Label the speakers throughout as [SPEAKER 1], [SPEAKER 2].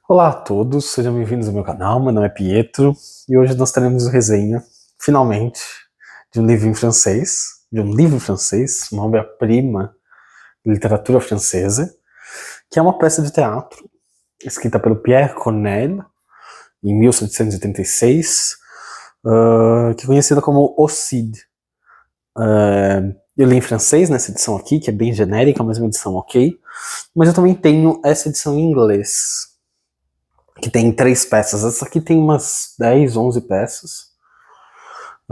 [SPEAKER 1] Olá a todos, sejam bem-vindos ao meu canal. Meu nome é Pietro e hoje nós teremos resenha, finalmente, de um livro em francês, uma obra-prima de literatura francesa, que é uma peça de teatro escrita pelo Pierre Corneille em 1786, que é conhecida como O Cid. Eu li em francês nessa edição aqui, que é bem genérica, mas é uma edição ok, mas eu também tenho essa edição em inglês, que tem 3 peças. Essa aqui tem umas 10, 11 peças.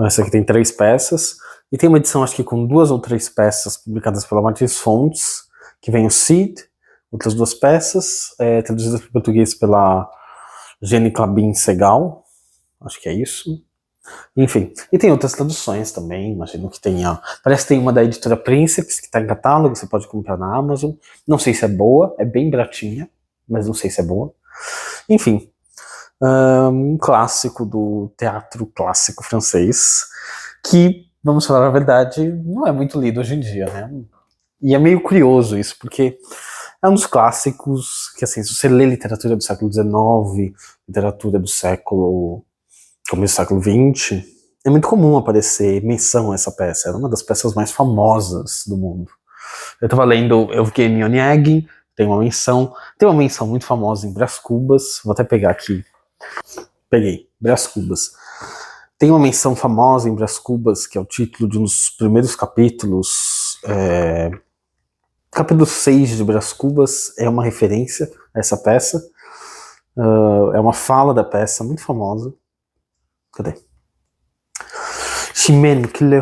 [SPEAKER 1] Essa aqui tem 3 peças. E tem uma edição, acho que com 2 ou 3 peças publicadas pela Martins Fontes, que vem o Cid, outras 2 peças, traduzidas para o português pela Jenny Clabin Segal, acho que é isso. Enfim, e tem outras traduções também, imagino que tenha. Parece que tem uma da editora Príncipes, que está em catálogo, você pode comprar na Amazon. Não sei se é boa, é bem baratinha, mas não sei se é boa. Enfim, um clássico do teatro clássico francês, que, vamos falar a verdade, não é muito lido hoje em dia, né? E é meio curioso isso, porque é um dos clássicos que, assim, se você lê literatura do século XIX, literatura do começo do século XX, é muito comum aparecer menção a essa peça. Era uma das peças mais famosas do mundo. Eu estava lendo Evgeny Onegin, tem uma menção muito famosa em Brás Cubas, vou até pegar aqui. Peguei, Brás Cubas. Tem uma menção famosa em Brás Cubas, que é o título de um dos primeiros capítulos. Capítulo 6 de Brás Cubas é uma referência a essa peça. É uma fala da peça muito famosa. Cadê? Chimène qui le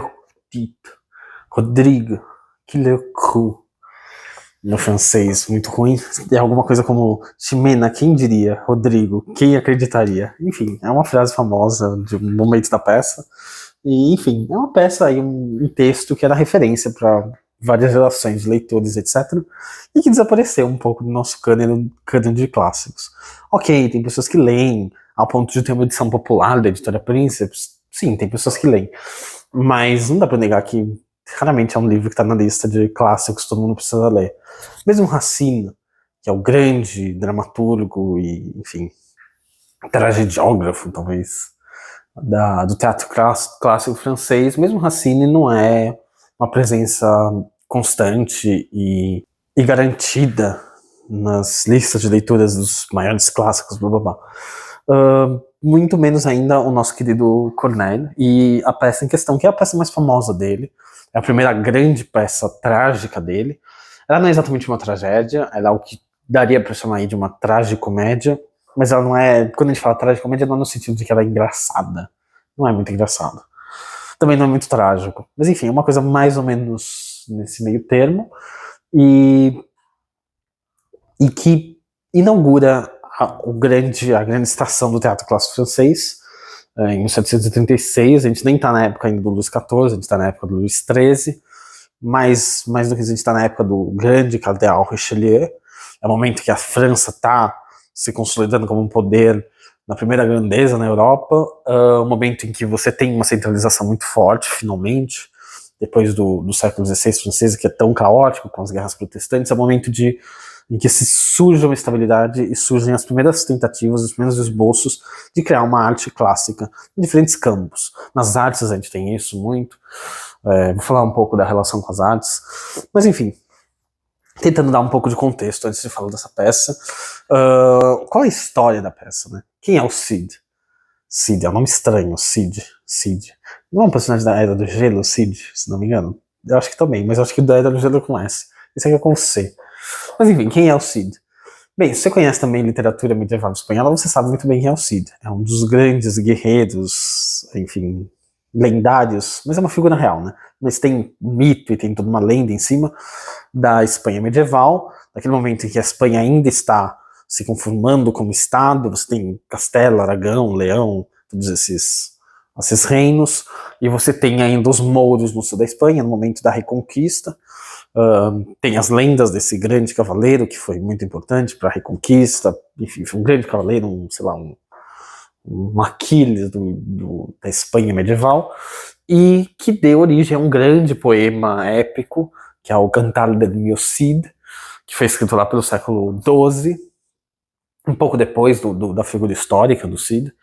[SPEAKER 1] dit, Rodrigue qui le crut. No francês, muito ruim. É alguma coisa como Ximena, quem diria? Rodrigo, quem acreditaria? Enfim, é uma frase famosa de um momento da peça. E, enfim, é uma peça aí, um texto que era referência para várias gerações de leitores, etc. E que desapareceu um pouco do nosso cânone de clássicos. Ok, tem pessoas que leem, ao ponto de ter uma edição popular da editora Príncipes. Sim, tem pessoas que leem. Mas não dá para negar que raramente é um livro que está na lista de clássicos que todo mundo precisa ler. Mesmo Racine, que é o grande dramaturgo e, enfim, tragediógrafo, talvez, do teatro clássico francês, mesmo Racine não é uma presença constante e garantida nas listas de leituras dos maiores clássicos, blá blá blá. Muito menos ainda o nosso querido Corneille e a peça em questão, que é a peça mais famosa dele, é a primeira grande peça trágica dele. Ela não é exatamente uma tragédia, ela é o que daria para chamar aí de uma tragicomédia, mas ela não é, quando a gente fala tragicomédia, não é no sentido de que ela é engraçada, não é muito engraçada. Também não é muito trágico, mas enfim, é uma coisa mais ou menos nesse meio termo, e que inaugura a grande estação do teatro clássico francês, em 1736, a gente nem está na época ainda do Luís XIV, a gente está na época do Luís XIII, mais do que a gente está na época do grande cardeal Richelieu, é o momento que a França está se consolidando como um poder na primeira grandeza na Europa, um momento em que você tem uma centralização muito forte, finalmente, depois do século XVI francês, que é tão caótico com as guerras protestantes, é um momento em que se surge uma estabilidade e surgem as primeiras tentativas, os primeiros esboços de criar uma arte clássica em diferentes campos. Nas artes a gente tem isso muito, vou falar um pouco da relação com as artes, mas enfim, tentando dar um pouco de contexto antes de falar dessa peça. Qual é a história da peça, né? Quem é o Cid? Cid, é um nome estranho, Cid. Não é um personagem da Era do Gelo, Cid, se não me engano? Eu acho que também, mas eu acho que da Era do Gelo é com S. Esse aqui é com C. Mas enfim, quem é o Cid? Bem, se você conhece também literatura medieval espanhola, você sabe muito bem quem é o Cid. É um dos grandes guerreiros, enfim, lendários, mas é uma figura real, né? Mas tem um mito e tem toda uma lenda em cima da Espanha medieval, daquele momento em que a Espanha ainda está se conformando como Estado, você tem Castela, Aragão, Leão, todos esses reinos, e você tem ainda os mouros no sul da Espanha, no momento da Reconquista. Tem as lendas desse grande cavaleiro que foi muito importante para a Reconquista, enfim, foi um grande cavaleiro, um Aquiles da Espanha medieval, e que deu origem a um grande poema épico, que é o Cantar del Mio Cid, que foi escrito lá pelo século XII, um pouco depois da figura histórica do Cid,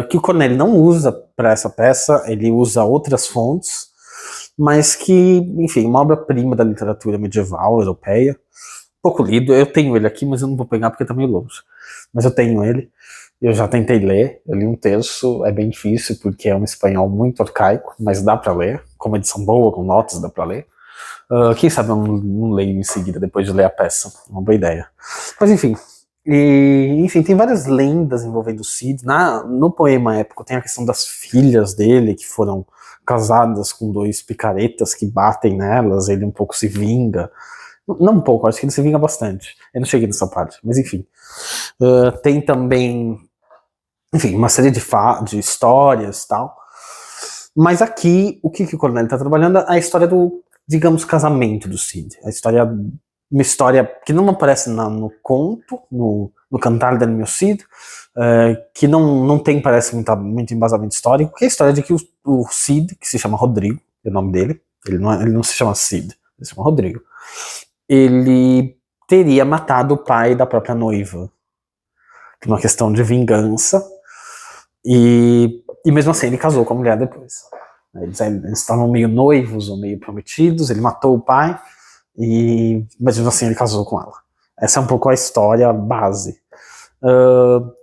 [SPEAKER 1] que o Cornélio não usa para essa peça, ele usa outras fontes, mas que, enfim, uma obra-prima da literatura medieval europeia, pouco lido, eu tenho ele aqui, mas eu não vou pegar porque tá meio longe, mas eu tenho ele, eu já tentei ler, eu li um terço, é bem difícil porque é um espanhol muito arcaico, mas dá para ler, com uma edição boa, com notas, dá para ler. Quem sabe eu não leio em seguida, depois de ler a peça, uma boa ideia. Mas enfim, enfim, tem várias lendas envolvendo o Cid. No poema épico tem a questão das filhas dele, que foram casadas com dois picaretas que batem nelas, ele um pouco se vinga. Não um pouco, acho que ele se vinga bastante. Eu não cheguei nessa parte, mas enfim. Tem também, enfim, uma série de histórias e tal. Mas aqui, o que o Cornélio está trabalhando é a história do, digamos, casamento do Cid. Uma história que não aparece no conto, no Cantar del Mio Cid, que não tem, parece, muito embasamento histórico, que é a história de que o Cid, que se chama Rodrigo, é o nome dele, ele não se chama Cid, ele se chama Rodrigo, ele teria matado o pai da própria noiva, por uma questão de vingança, e mesmo assim ele casou com a mulher depois. Eles estavam meio noivos ou meio prometidos, ele matou o pai, mas mesmo assim ele casou com ela. Essa é um pouco a história base.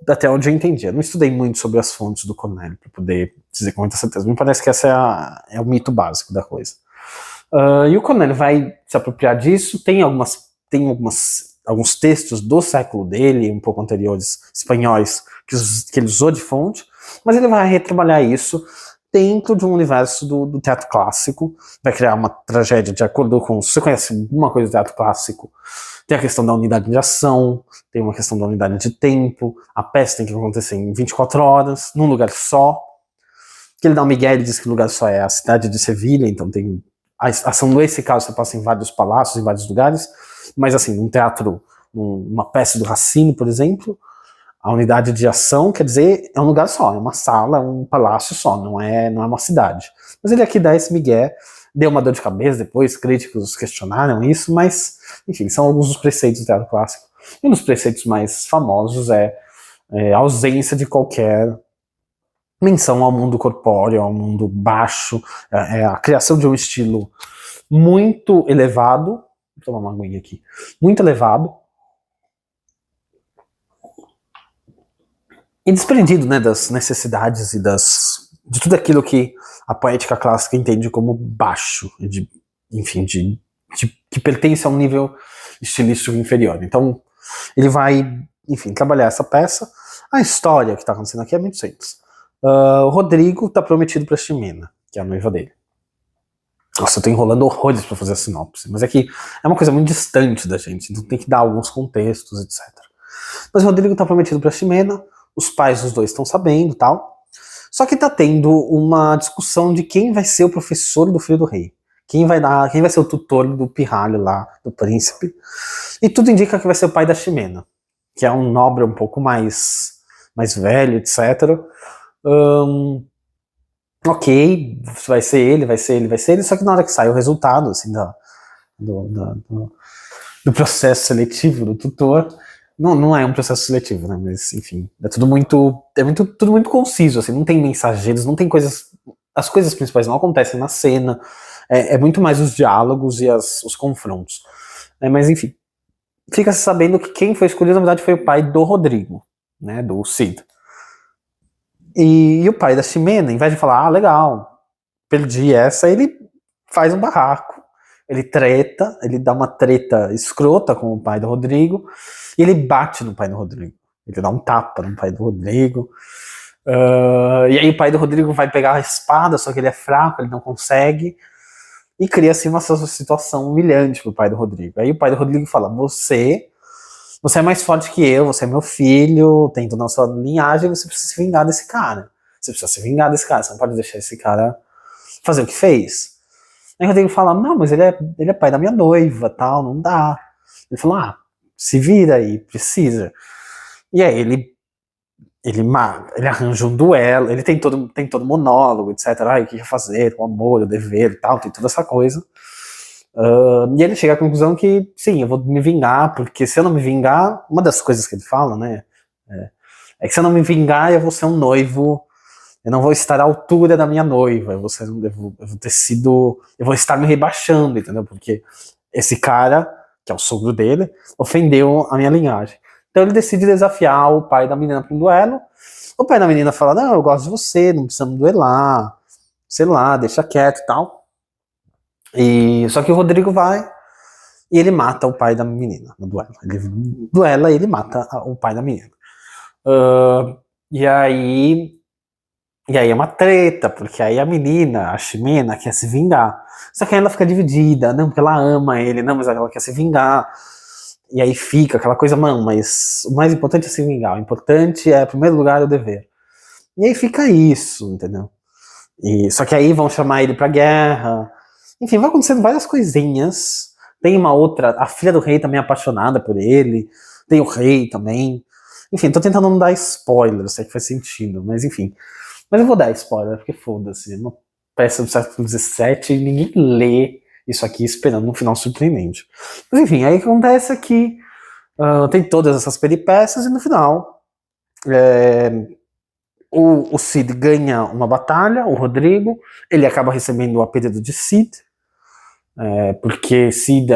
[SPEAKER 1] Até onde eu entendi. Eu não estudei muito sobre as fontes do Cornélio para poder dizer com muita certeza. Me parece que essa é o mito básico da coisa. E o Cornélio vai se apropriar disso. Tem alguns textos do século dele, um pouco anteriores, espanhóis, que ele usou de fonte, mas ele vai retrabalhar isso dentro de um universo do teatro clássico, vai criar uma tragédia de acordo com... Se você conhece alguma coisa do teatro clássico, tem a questão da unidade de ação, tem uma questão da unidade de tempo, a peça tem que acontecer em 24 horas, num lugar só, que ele dá um migué, ele diz que o lugar só é a cidade de Sevilha, então tem... A ação nesse caso você passa em vários palácios, em vários lugares, mas assim, um teatro, uma peça do Racine, por exemplo, a unidade de ação, quer dizer, é um lugar só, é uma sala, é um palácio só, não é uma cidade. Mas ele aqui dá esse migué, deu uma dor de cabeça depois, críticos questionaram isso, mas, enfim, são alguns dos preceitos do teatro clássico. E um dos preceitos mais famosos é a ausência de qualquer menção ao mundo corpóreo, ao mundo baixo, a criação de um estilo muito elevado, vou tomar uma aguinha aqui, muito elevado, e desprendido, né, das necessidades e de tudo aquilo que a poética clássica entende como baixo, enfim, que pertence a um nível estilístico inferior. Então, ele vai, enfim, trabalhar essa peça. A história que está acontecendo aqui é muito simples. O Rodrigo está prometido para Ximena, que é a noiva dele. Nossa, eu tô enrolando horrores para fazer a sinopse, mas é que é uma coisa muito distante da gente, então tem que dar alguns contextos, etc. Mas o Rodrigo está prometido para Ximena, os pais dos dois estão sabendo e tal, só que tá tendo uma discussão de quem vai ser o professor do filho do rei, quem vai ser o tutor do pirralho lá, do príncipe, e tudo indica que vai ser o pai da Ximena, que é um nobre um pouco mais velho, etc. Ok, vai ser ele, só que na hora que sai o resultado, assim, do processo seletivo do tutor, não é um processo seletivo, né, mas enfim, é tudo muito conciso, assim, não tem mensageiros, não tem coisas, as coisas principais não acontecem na cena, é muito mais os diálogos e os confrontos, mas enfim, fica-se sabendo que quem foi escolhido na verdade foi o pai do Rodrigo, né, do Cid. E o pai da Ximena, em vez de falar, legal, perdi essa, ele faz um barraco, ele dá uma treta escrota com o pai do Rodrigo, e ele bate no pai do Rodrigo, ele dá um tapa no pai do Rodrigo, e aí o pai do Rodrigo vai pegar a espada, só que ele é fraco, ele não consegue, e cria assim uma situação humilhante pro pai do Rodrigo. Aí o pai do Rodrigo fala, você é mais forte que eu, você é meu filho, tem toda a nossa linhagem, você precisa se vingar desse cara. Você não pode deixar esse cara fazer o que fez. Aí o Rodrigo fala, não, mas ele é pai da minha noiva, tal, não dá. Ele falou, se vira aí, precisa. E aí ele arranja um duelo, ele tem todo monólogo, etc. O que fazer, o amor, o dever e tal, tem toda essa coisa. E ele chega à conclusão que, sim, eu vou me vingar, porque se eu não me vingar, uma das coisas que ele fala, né, é que se eu não me vingar, eu vou ser um noivo, eu não vou estar à altura da minha noiva, eu vou estar me rebaixando, entendeu? Porque esse cara, que é o sogro dele, ofendeu a minha linhagem. Então ele decide desafiar o pai da menina para um duelo. O pai da menina fala, não, eu gosto de você, não precisamos duelar, sei lá, deixa quieto e tal. Só que o Rodrigo vai e ele mata o pai da menina no duelo. Ele duela e ele mata o pai da menina. E aí é uma treta, porque aí a menina, a Ximena, quer se vingar. Só que aí ela fica dividida, não, porque ela ama ele, não, mas ela quer se vingar. E aí fica aquela coisa, mano, mas o mais importante é se vingar, o importante é, em primeiro lugar, o dever. E aí fica isso, entendeu? Só que aí vão chamar ele pra guerra. Enfim, vai acontecendo várias coisinhas. Tem uma outra, a filha do rei também é apaixonada por ele. Tem o rei também. Enfim, tô tentando não dar spoiler, sei que faz sentido, mas enfim. Mas eu vou dar spoiler, porque foda-se. É uma peça do século XVII e ninguém lê isso aqui esperando um final surpreendente. Mas enfim, aí o que acontece é que tem todas essas peripécias e no final o Cid ganha uma batalha, o Rodrigo, ele acaba recebendo o apelido de Cid, porque Cid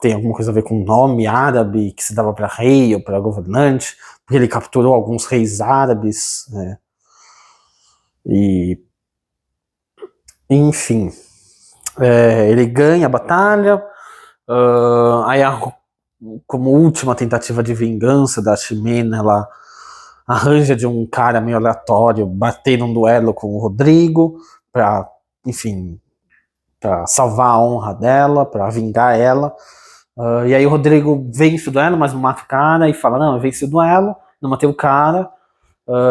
[SPEAKER 1] tem alguma coisa a ver com um nome árabe que se dava para rei ou para governante, porque ele capturou alguns reis árabes, enfim, ele ganha a batalha, aí como última tentativa de vingança da Ximena, ela arranja de um cara meio aleatório bater num duelo com o Rodrigo pra, enfim, pra salvar a honra dela, pra vingar ela. E aí o Rodrigo vence o duelo, mas não mata o cara e fala, não, eu venci o duelo, não matei o cara,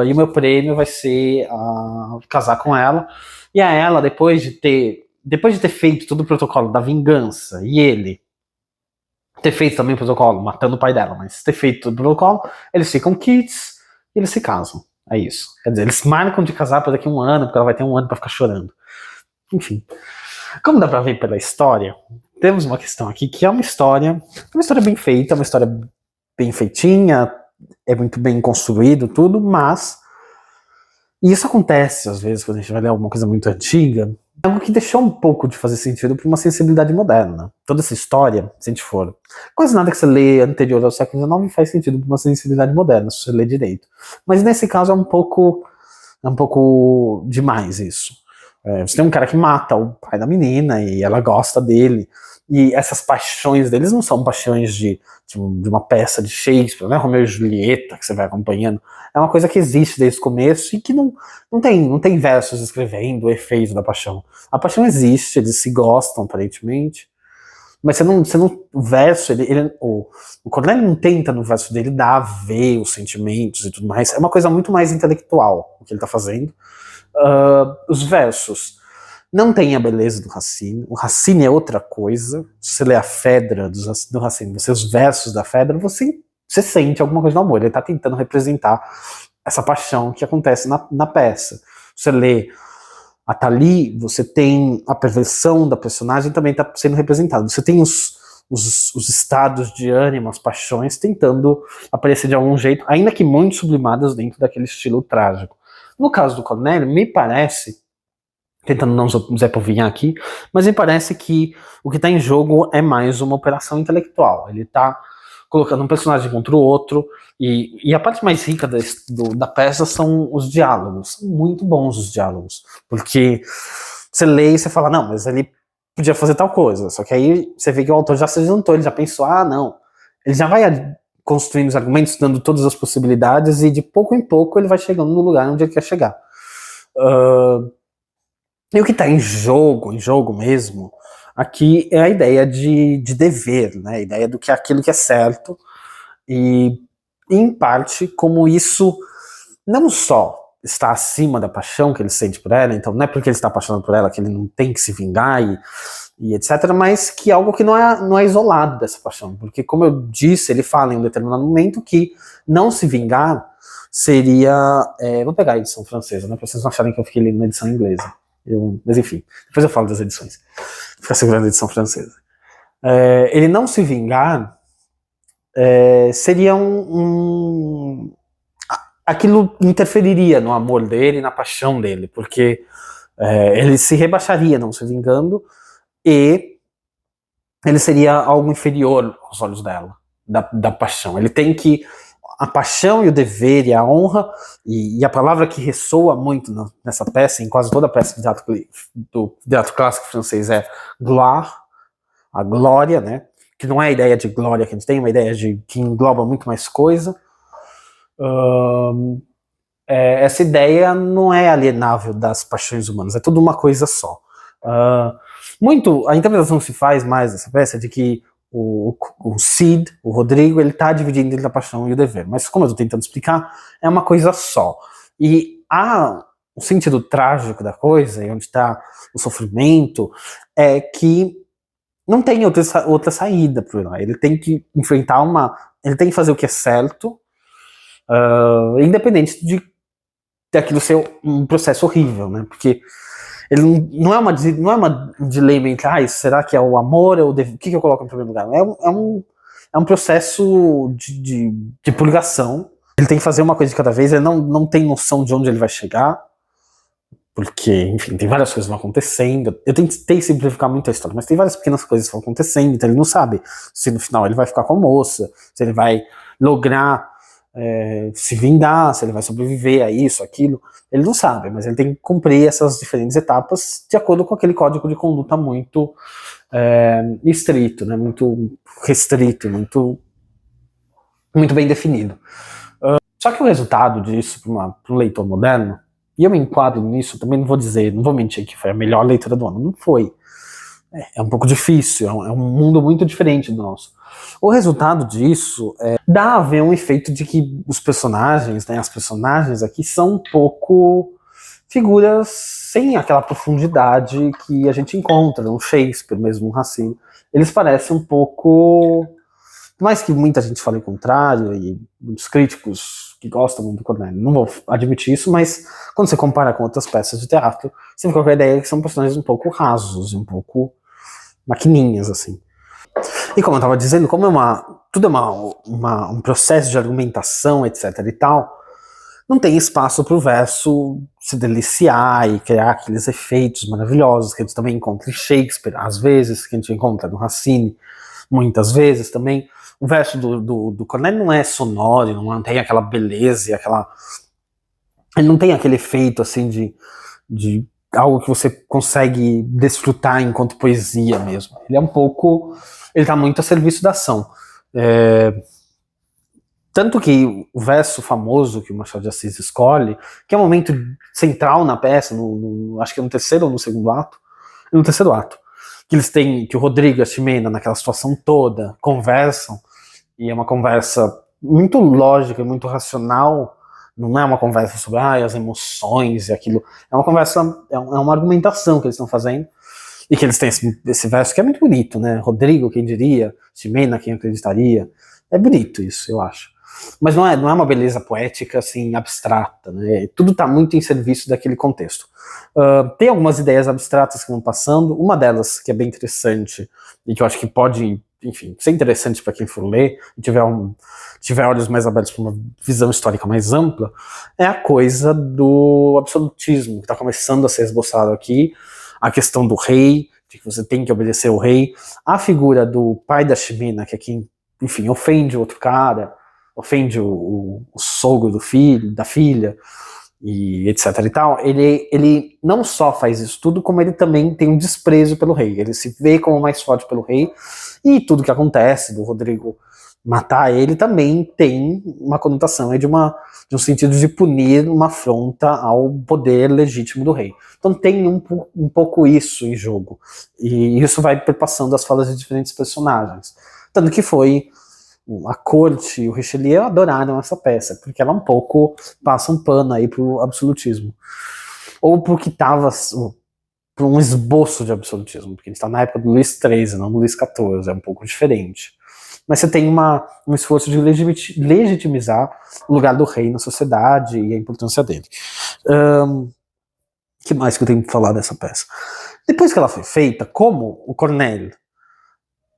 [SPEAKER 1] e o meu prêmio vai ser casar com ela. E a ela, depois de ter feito todo o protocolo da vingança, e ele ter feito também o protocolo, matando o pai dela, mas ter feito todo o protocolo, eles ficam kits e eles se casam. É isso. Quer dizer, eles marcam de casar por daqui a um ano, porque ela vai ter um ano pra ficar chorando. Enfim. Como dá pra ver pela história, temos uma questão aqui que é uma história bem feita, uma história bem feitinha, é muito bem construído tudo, mas e isso acontece às vezes quando a gente vai ler alguma coisa muito antiga, é algo que deixou um pouco de fazer sentido para uma sensibilidade moderna. Toda essa história, se a gente for, quase nada que você lê anterior ao século XIX faz sentido para uma sensibilidade moderna, se você lê direito. Mas nesse caso é um pouco demais isso. Você tem um cara que mata o pai da menina e ela gosta dele. E essas paixões deles não são paixões de uma peça de Shakespeare, né? Romeu e Julieta, que você vai acompanhando. É uma coisa que existe desde o começo e que não tem versos escrevendo o efeito da paixão. A paixão existe, eles se gostam, aparentemente. Mas o verso, o Cornélio não tenta no verso dele dar a ver os sentimentos e tudo mais. É uma coisa muito mais intelectual o que ele está fazendo. Os versos não tem a beleza do Racine. O Racine é outra coisa. Se você lê a Fedra do Racine, os versos da Fedra, você sente alguma coisa no amor. Ele está tentando representar essa paixão que acontece na peça. Você lê a Thalie, você tem a perversão da personagem também está sendo representada. Você tem os estados de ânimo, as paixões tentando aparecer de algum jeito, ainda que muito sublimadas dentro daquele estilo trágico. No caso do Cornélio, me parece, tentando não Zé Povinhar aqui, mas me parece que o que está em jogo é mais uma operação intelectual. Ele está colocando um personagem contra o outro, e a parte mais rica da peça são os diálogos. São muito bons os diálogos, porque você lê e você fala, não, mas ele podia fazer tal coisa, só que aí você vê que o autor já se adiantou, ele já pensou, não, ele já vai construindo os argumentos, dando todas as possibilidades, e de pouco em pouco ele vai chegando no lugar onde ele quer chegar. E o que está em jogo mesmo, aqui é a ideia de dever, né? A ideia do que é aquilo que é certo, e em parte como isso não só está acima da paixão que ele sente por ela, então não é porque ele está apaixonado por ela que ele não tem que se vingar e etc, mas que é algo que não é isolado dessa paixão, porque como eu disse, ele fala em um determinado momento que não se vingar seria, vou pegar a edição francesa, né, para vocês não acharem que eu fiquei lendo na edição inglesa, mas enfim, depois eu falo das edições, ficar segurando a edição francesa. ele não se vingar seria aquilo interferiria no amor dele, na paixão dele, porque ele se rebaixaria não se vingando e ele seria algo inferior aos olhos dela, da paixão. Ele tem que a paixão e o dever e a honra, e a palavra que ressoa muito nessa peça, em quase toda a peça do teatro clássico francês é gloire, a glória, né? Que não é a ideia de glória que a gente tem, é uma ideia que engloba muito mais coisa. Essa ideia não é alienável das paixões humanas, é tudo uma coisa só. A interpretação que se faz mais dessa peça é de que o Cid, o Rodrigo, ele tá dividindo entre a paixão e o dever, mas como eu tô tentando explicar, é uma coisa só. E o sentido trágico da coisa, e onde está o sofrimento, é que não tem outra saída pro herói. Ele tem que enfrentar ele tem que fazer o que é certo, independente de aquilo ser um processo horrível, né? Porque ele não é uma dilema entre, será que é o amor ou o que eu coloco em primeiro lugar? É um processo de purgação. Ele tem que fazer uma coisa de cada vez, ele não tem noção de onde ele vai chegar, porque, enfim, tem várias coisas que vão acontecendo. Eu tentei simplificar muito a história, mas tem várias pequenas coisas que vão acontecendo, então ele não sabe se no final ele vai ficar com a moça, se ele vai lograr se vingar, se ele vai sobreviver a isso, aquilo, ele não sabe, mas ele tem que cumprir essas diferentes etapas de acordo com aquele código de conduta muito estrito, né, muito restrito, muito bem definido. Só que o resultado disso para um leitor moderno, e eu me enquadro nisso, também não vou mentir que foi a melhor leitura do ano, não foi. É um pouco difícil, é um mundo muito diferente do nosso. O resultado disso dá a ver um efeito de que os personagens, né, as personagens aqui são um pouco figuras sem aquela profundidade que a gente encontra no Shakespeare, mesmo no Racine. Eles parecem um pouco, por mais que muita gente fale o contrário, e muitos críticos que gostam muito do Cornélio não vou admitir isso, mas quando você compara com outras peças de teatro, você fica com a ideia que são personagens um pouco rasos, um pouco maquininhas, assim. E como eu estava dizendo, como tudo é um processo de argumentação, etc e tal, não tem espaço para o verso se deliciar e criar aqueles efeitos maravilhosos que a gente também encontra em Shakespeare, às vezes, que a gente encontra no Racine, muitas vezes também. O verso do Cornélio não é sonoro, não tem aquela beleza, ele não tem aquele efeito assim de algo que você consegue desfrutar enquanto poesia mesmo. Ele tá muito a serviço da ação. Tanto que o verso famoso que o Machado de Assis escolhe, que é um momento central na peça, acho que é no terceiro ou no segundo ato, no terceiro ato, que o Rodrigo e a Ximena, naquela situação toda, conversam, e é uma conversa muito lógica, muito racional, não é uma conversa sobre as emoções e aquilo, é uma conversa, é uma argumentação que eles estão fazendo, e que eles têm esse verso que é muito bonito, né? Rodrigo, quem diria, Ximena, quem acreditaria, é bonito isso, eu acho. Mas não é uma beleza poética, assim, abstrata, né? Tudo está muito em serviço daquele contexto. Tem algumas ideias abstratas que vão passando, uma delas que é bem interessante, e que eu acho que pode, enfim, ser interessante para quem for ler, e tiver olhos mais abertos para uma visão histórica mais ampla, é a coisa do absolutismo, que está começando a ser esboçado aqui, a questão do rei, de que você tem que obedecer ao rei, a figura do pai da Ximena, que é quem, enfim, ofende o outro cara, ofende o sogro da filha, e etc e tal, ele não só faz isso tudo, como ele também tem um desprezo pelo rei, ele se vê como mais forte pelo rei, e tudo que acontece do Rodrigo matar ele também tem uma conotação de um sentido de punir uma afronta ao poder legítimo do rei. Então tem um pouco isso em jogo, e isso vai perpassando as falas de diferentes personagens, tanto que a corte e o Richelieu adoraram essa peça, porque ela um pouco passa um pano aí pro absolutismo. Ou pro que estava, para um esboço de absolutismo, porque a gente está na época do Luís XIII, não do Luís XIV, é um pouco diferente. Mas você tem um esforço de legitimizar o lugar do rei na sociedade e a importância dele. Que mais que eu tenho que falar dessa peça? Depois que ela foi feita, como o Cornélio,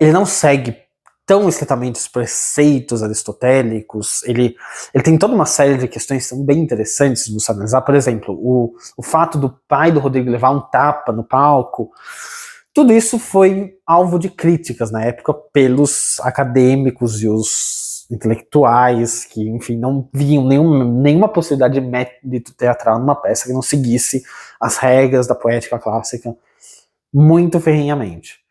[SPEAKER 1] ele não segue tão estritamente os preceitos aristotélicos, ele tem toda uma série de questões que são bem interessantes de você analisar. Por exemplo, o fato do pai do Rodrigo levar um tapa no palco, tudo isso foi alvo de críticas na época pelos acadêmicos e os intelectuais que, enfim, não viam nenhuma possibilidade de mérito teatral numa peça que não seguisse as regras da poética clássica muito ferrenhamente.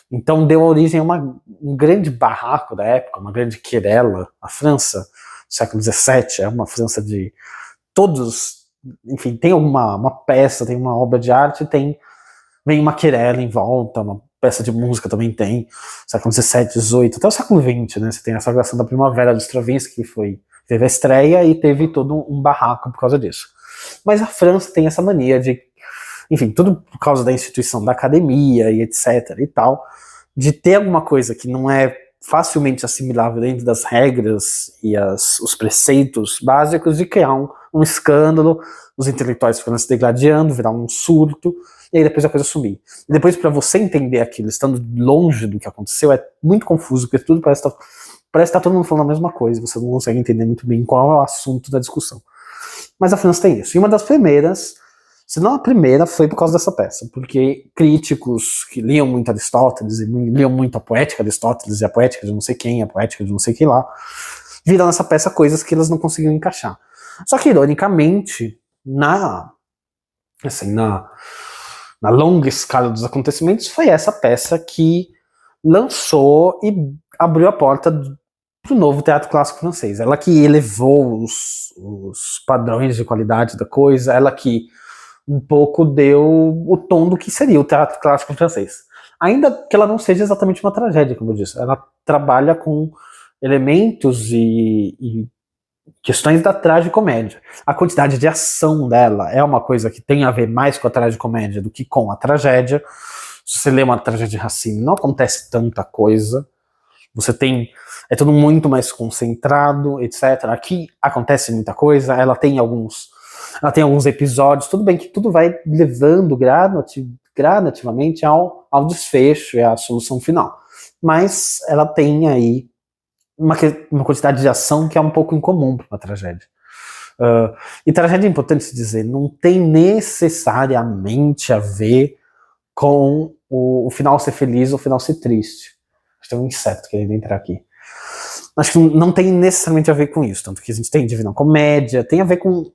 [SPEAKER 1] Então deu origem a um grande barraco da época, uma grande querela. A França, do século XVII, é uma França de todos, enfim, tem uma peça, tem uma obra de arte, vem uma querela em volta, uma peça de música também tem, século XVII, XVIII, até o século XX, né, você tem a Sagração da Primavera de Stravinsky, que teve a estreia e teve todo um barraco por causa disso. Mas a França tem essa mania de, enfim, tudo por causa da instituição da academia e etc e tal, de ter alguma coisa que não é facilmente assimilável dentro das regras e os preceitos básicos, de criar um escândalo, os intelectuais ficando se degradando, virar um surto, e aí depois a coisa sumir. E depois, para você entender aquilo, estando longe do que aconteceu, é muito confuso, porque tudo parece estar todo mundo falando a mesma coisa, você não consegue entender muito bem qual é o assunto da discussão. Mas a França tem isso. E uma das primeiras, se não a primeira, foi por causa dessa peça, porque críticos que liam muito Aristóteles, e liam muito a poética de Aristóteles, e a poética de não sei quem, a poética de não sei quem lá, viram nessa peça coisas que elas não conseguiam encaixar. Só que, ironicamente, na longa escala dos acontecimentos, foi essa peça que lançou e abriu a porta para o novo teatro clássico francês. Ela que elevou os padrões de qualidade da coisa, ela que um pouco deu o tom do que seria o teatro clássico francês. Ainda que ela não seja exatamente uma tragédia, como eu disse, ela trabalha com elementos e questões da tragicomédia. A quantidade de ação dela é uma coisa que tem a ver mais com a tragicomédia do que com a tragédia. Se você lê uma tragédia de Racine, não acontece tanta coisa. Você tem... é tudo muito mais concentrado, etc. Aqui acontece muita coisa, ela tem alguns episódios, tudo bem que tudo vai levando gradativamente ao desfecho e à solução final. Mas ela tem aí uma quantidade de ação que é um pouco incomum para uma tragédia. E tragédia é importante se dizer, não tem necessariamente a ver com o final ser feliz ou o final ser triste. Acho que tem um inseto querendo entrar aqui. Acho que não tem necessariamente a ver com isso, tanto que a gente tem Divina Comédia, tem a ver com...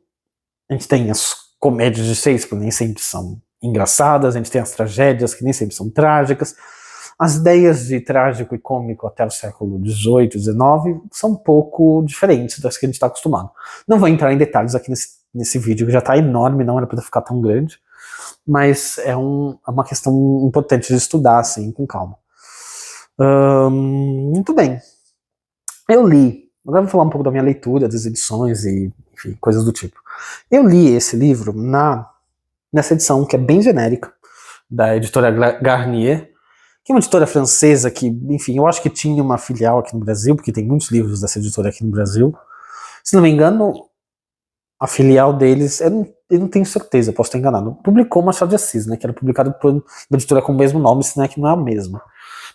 [SPEAKER 1] a gente tem as comédias de Shakespeare, nem sempre são engraçadas, a gente tem as tragédias que nem sempre são trágicas. As ideias de trágico e cômico até o século XVIII, XIX são um pouco diferentes das que a gente está acostumado. Não vou entrar em detalhes aqui nesse vídeo, que já está enorme, não era para ficar tão grande, mas é uma questão importante de estudar assim, com calma. Muito bem. Eu li, agora vou falar um pouco da minha leitura, das edições e, enfim, coisas do tipo. Eu li esse livro nessa edição, que é bem genérica, da editora Garnier, que é uma editora francesa que, enfim, eu acho que tinha uma filial aqui no Brasil, porque tem muitos livros dessa editora aqui no Brasil. Se não me engano, a filial deles, eu não tenho certeza, posso estar enganado, publicou Machado de Assis, né, que era publicado por uma editora com o mesmo nome, se não é que não é a mesma.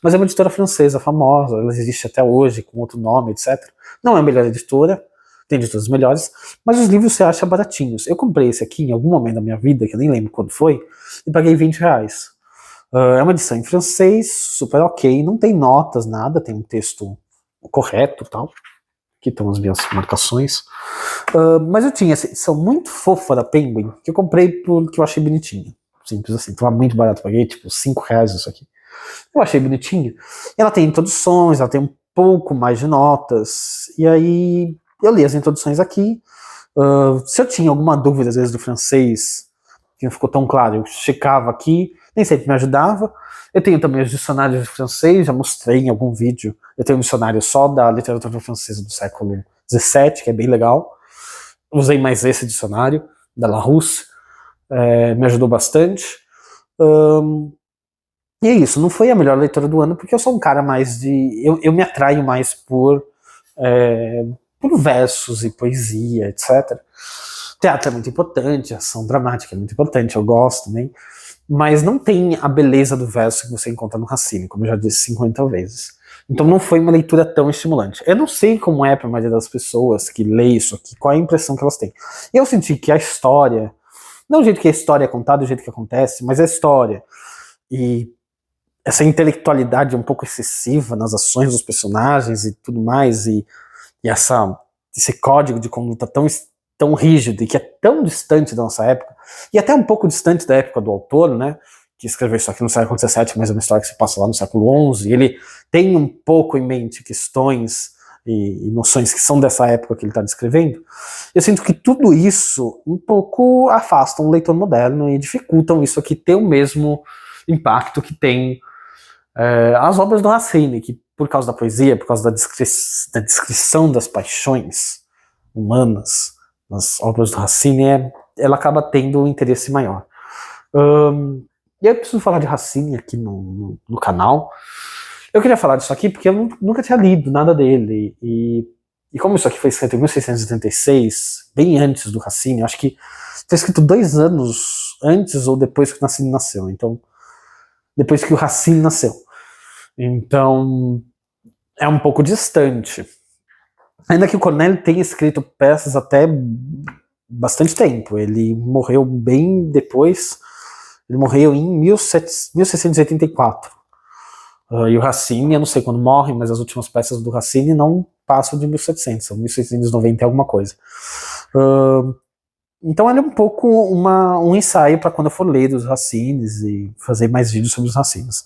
[SPEAKER 1] Mas é uma editora francesa famosa, ela existe até hoje, com outro nome, etc. Não é a melhor editora, tem editoras melhores, mas os livros você acha baratinhos. Eu comprei esse aqui em algum momento da minha vida, que eu nem lembro quando foi, e paguei R$20. É uma edição em francês, super ok, não tem notas, nada, tem um texto correto e tal. Aqui estão as minhas marcações. Mas eu tinha essa edição muito fofa da Penguin, que eu comprei porque eu achei bonitinha. Simples assim, tava muito barato, paguei tipo R$5 isso aqui. Eu achei bonitinho. Ela tem introduções, ela tem um pouco mais de notas, e aí eu li as introduções aqui. Se eu tinha alguma dúvida, às vezes, do francês, que não ficou tão claro, eu checava aqui, nem sempre me ajudava. Eu tenho também os dicionários de francês, já mostrei em algum vídeo. Eu tenho um dicionário só da literatura francesa do século XVII, que é bem legal. Usei mais esse dicionário, da Larousse, me ajudou bastante. E é isso, não foi a melhor leitura do ano, porque eu sou um cara mais de... Eu me atraio mais por versos e poesia, etc. Teatro é muito importante, ação dramática é muito importante, eu gosto também. mas não tem a beleza do verso que você encontra no Racine, como eu já disse 50 vezes. Então não foi uma leitura tão estimulante. Eu não sei como é para a maioria das pessoas que lê isso aqui, qual é a impressão que elas têm. Eu senti que a história, não o jeito que a história é contada, o jeito que acontece, mas a história e essa intelectualidade um pouco excessiva nas ações dos personagens e tudo mais, e esse código de conduta tão rígido e que é tão distante da nossa época, e até um pouco distante da época do autor, né, que escreveu isso aqui no século XVII, mas é uma história que se passa lá no século XI, e ele tem um pouco em mente questões e noções que são dessa época que ele está descrevendo. Eu sinto que tudo isso um pouco afasta um leitor moderno e dificultam isso aqui ter o mesmo impacto que tem as obras do Racine, que por causa da poesia, por causa da descrição das paixões humanas nas obras do Racine, ela acaba tendo um interesse maior. E eu preciso falar de Racine aqui no canal. Eu queria falar disso aqui porque eu nunca tinha lido nada dele, e como isso aqui foi escrito em 1686, bem antes do Racine, acho que foi escrito 2 anos antes ou depois que o Racine nasceu, então depois que o Racine nasceu. Então, é um pouco distante. Ainda que o Corneille tenha escrito peças até bastante tempo. Ele morreu bem depois. Ele morreu em 1684. E o Racine, eu não sei quando morre, mas as últimas peças do Racine não passam de 1700, são 1690 e alguma coisa. Então ele é um pouco um ensaio para quando eu for ler os Racines e fazer mais vídeos sobre os Racines.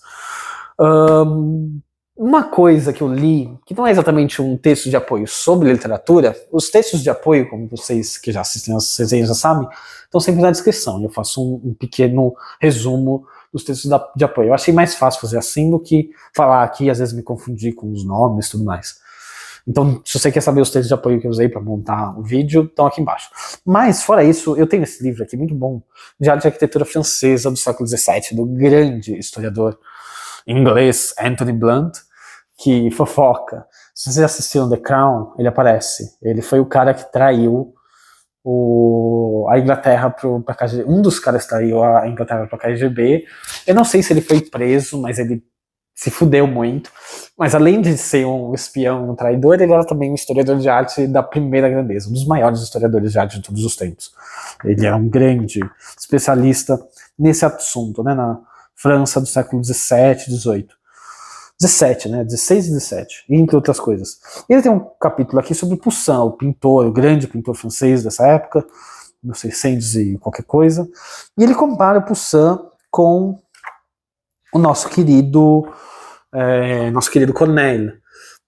[SPEAKER 1] Uma coisa que eu li, que não é exatamente um texto de apoio sobre literatura, os textos de apoio, como vocês que já assistem às resenhas já sabem, estão sempre na descrição, e eu faço um pequeno resumo dos textos de apoio. Eu achei mais fácil fazer assim do que falar aqui, às vezes me confundir com os nomes e tudo mais. Então, se você quer saber os textos de apoio que eu usei para montar o vídeo, estão aqui embaixo. Mas, fora isso, eu tenho esse livro aqui, muito bom, de arte e arquitetura francesa do século XVII, do grande historiador inglês Anthony Blunt, que fofoca. Se vocês assistiram The Crown, ele aparece. Ele foi o cara que traiu a Inglaterra para KGB. Um dos caras traiu a Inglaterra para KGB. Eu não sei se ele foi preso, mas ele se fudeu muito. Mas além de ser um espião, um traidor, ele era também um historiador de arte da primeira grandeza, um dos maiores historiadores de arte de todos os tempos. Ele era um grande especialista nesse assunto, né, na França do século XVII, XVIII. 17, né? 16 e 17, entre outras coisas. Ele tem um capítulo aqui sobre Poussin, o pintor, o grande pintor francês dessa época, 1600 e qualquer coisa, e ele compara o Poussin com o nosso querido Corneille.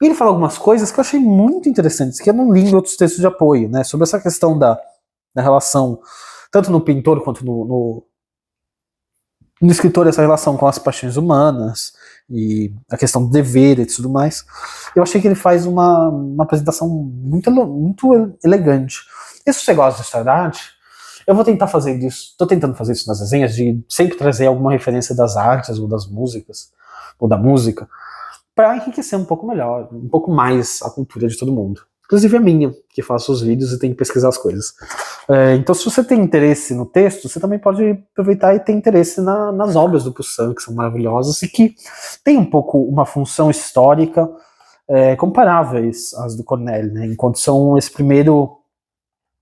[SPEAKER 1] E ele fala algumas coisas que eu achei muito interessantes, que eu não li em outros textos de apoio, né? Sobre essa questão da relação, tanto no pintor quanto no escritor, essa relação com as paixões humanas e a questão do dever e tudo mais. Eu achei que ele faz uma apresentação muito elegante. E se você gosta de história da arte, eu vou tentar fazer isso, estou tentando fazer isso nas resenhas, de sempre trazer alguma referência das artes ou das músicas, ou da música, para enriquecer um pouco melhor, um pouco mais a cultura de todo mundo. Inclusive a minha, que faço os vídeos e tem que pesquisar as coisas. Então, se você tem interesse no texto, você também pode aproveitar e ter interesse nas obras do Poussin, que são maravilhosas e que tem um pouco uma função histórica comparáveis às do Corneille, né? Enquanto são esse primeiro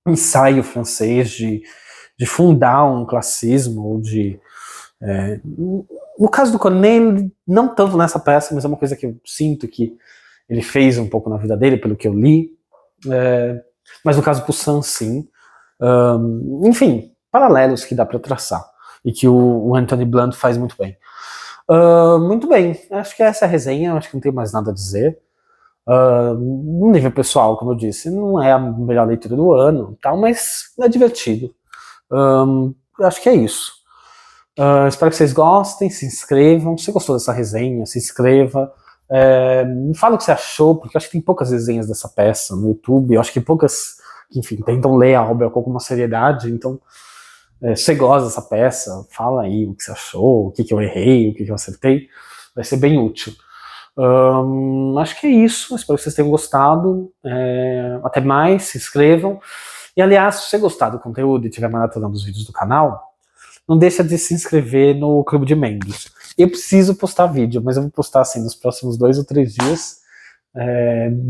[SPEAKER 1] ensaio francês de fundar um classicismo, ou no caso do Corneille, não tanto nessa peça, mas é uma coisa que eu sinto que ele fez um pouco na vida dele, pelo que eu li, mas no caso do Poussin, sim. Enfim, paralelos que dá para traçar, e que o Anthony Blunt faz muito bem. Muito bem, acho que essa é a resenha, acho que não tem mais nada a dizer. No nível pessoal, como eu disse, não é a melhor leitura do ano, tal, mas é divertido. Acho que é isso. Espero que vocês gostem, se inscrevam. Se você gostou dessa resenha, se inscreva. Me fala o que você achou, porque eu acho que tem poucas resenhas dessa peça no YouTube. Eu acho que poucas, enfim, tentam ler a obra com alguma seriedade. Então, se você gosta dessa peça, fala aí o que você achou, o que eu errei, o que eu acertei. Vai ser bem útil. Acho que é isso. Espero que vocês tenham gostado. Até mais, se inscrevam. E aliás, se você gostar do conteúdo e estiver maratonando os vídeos do canal, não deixa de se inscrever no clube de membros. Eu preciso postar vídeo, mas eu vou postar assim nos próximos 2 ou 3 dias.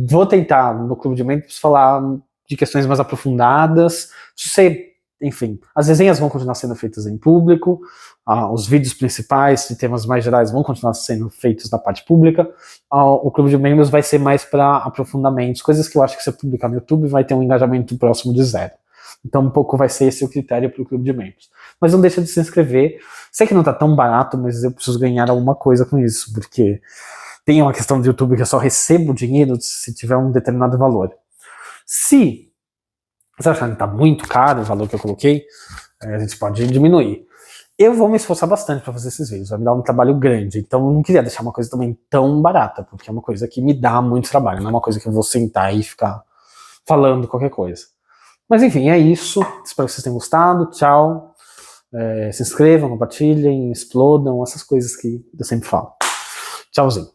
[SPEAKER 1] Vou tentar no clube de membros falar de questões mais aprofundadas. Se você, enfim, as resenhas vão continuar sendo feitas em público, os vídeos principais de temas mais gerais vão continuar sendo feitos na parte pública. O clube de membros vai ser mais para aprofundamentos, coisas que eu acho que se eu publicar no YouTube vai ter um engajamento próximo de 0. Então um pouco vai ser esse o critério para o clube de membros. Mas não deixa de se inscrever. Sei que não tá tão barato, mas eu preciso ganhar alguma coisa com isso, porque tem uma questão do YouTube que eu só recebo dinheiro se tiver um determinado valor. Se você achar que tá muito caro o valor que eu coloquei, a gente pode diminuir. Eu vou me esforçar bastante para fazer esses vídeos, vai me dar um trabalho grande, então eu não queria deixar uma coisa também tão barata, porque é uma coisa que me dá muito trabalho, não é uma coisa que eu vou sentar e ficar falando qualquer coisa. Mas enfim, é isso, espero que vocês tenham gostado, tchau, se inscrevam, compartilhem, explodam, essas coisas que eu sempre falo. Tchauzinho.